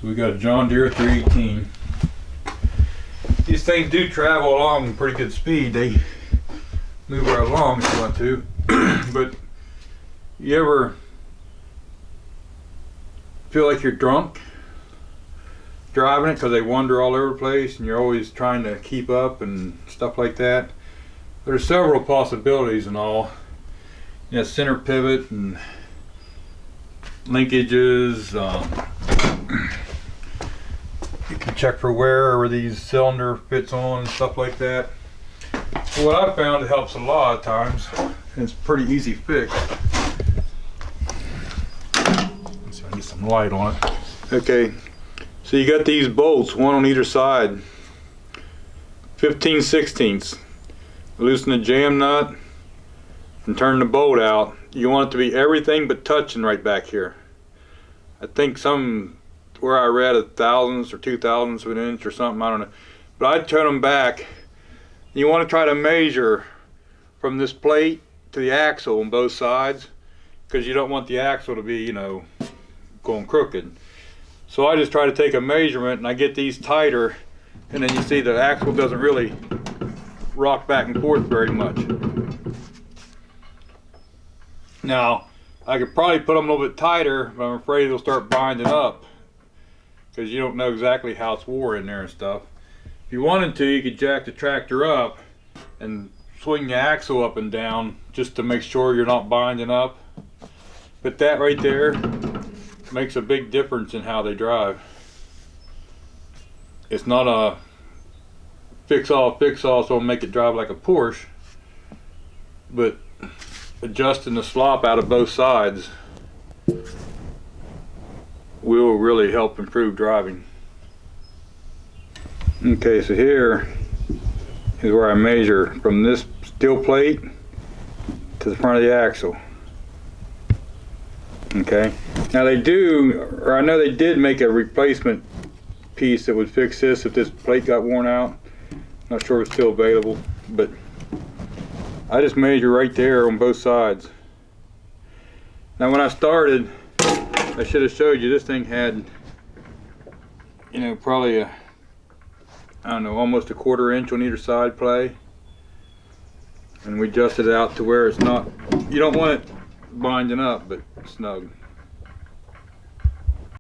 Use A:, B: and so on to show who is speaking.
A: So we got a John Deere 318. These things do travel along at pretty good speed. They move right along if you want to. But you ever feel like you're drunk driving it because they wander all over the place and you're always trying to keep up and stuff like that? There's several possibilities and all. You know, center pivot and linkages. You can check for where these cylinder fits on and stuff like that. But what I've found, it helps a lot of times, and it's a pretty easy fix. Let's see if I can get some light on it. Okay, so you got these bolts, one on either side, 15/16. Loosen the jam nut and turn the bolt out. You want it to be everything but touching right back here. I think where I read 1/1000th or 2/1000ths of an inch or something, I don't know. But I'd turn them back. You want to try to measure from this plate to the axle on both sides, because you don't want the axle to be, you know, going crooked. So I just try to take a measurement and I get these tighter, and then you see the axle doesn't really rock back and forth very much. Now, I could probably put them a little bit tighter, but I'm afraid it'll start binding up, because you don't know exactly how it's wore in there and stuff. If you wanted to, you could jack the tractor up and swing the axle up and down just to make sure you're not binding up. But that right there makes a big difference in how they drive. It's not a fix-all so it'll make it drive like a Porsche, but adjusting the slop out of both sides will really help improve driving. Okay, so here is where I measure from this steel plate to the front of the axle. Okay, now they do, or I know they did make a replacement piece that would fix this if this plate got worn out. Not sure if it's still available, but I just measure right there on both sides. Now when I started, I should have showed you this thing had, you know, probably I don't know, almost 1/4 inch on either side play. And we adjusted it out to where it's not, you don't want it binding up, but snug.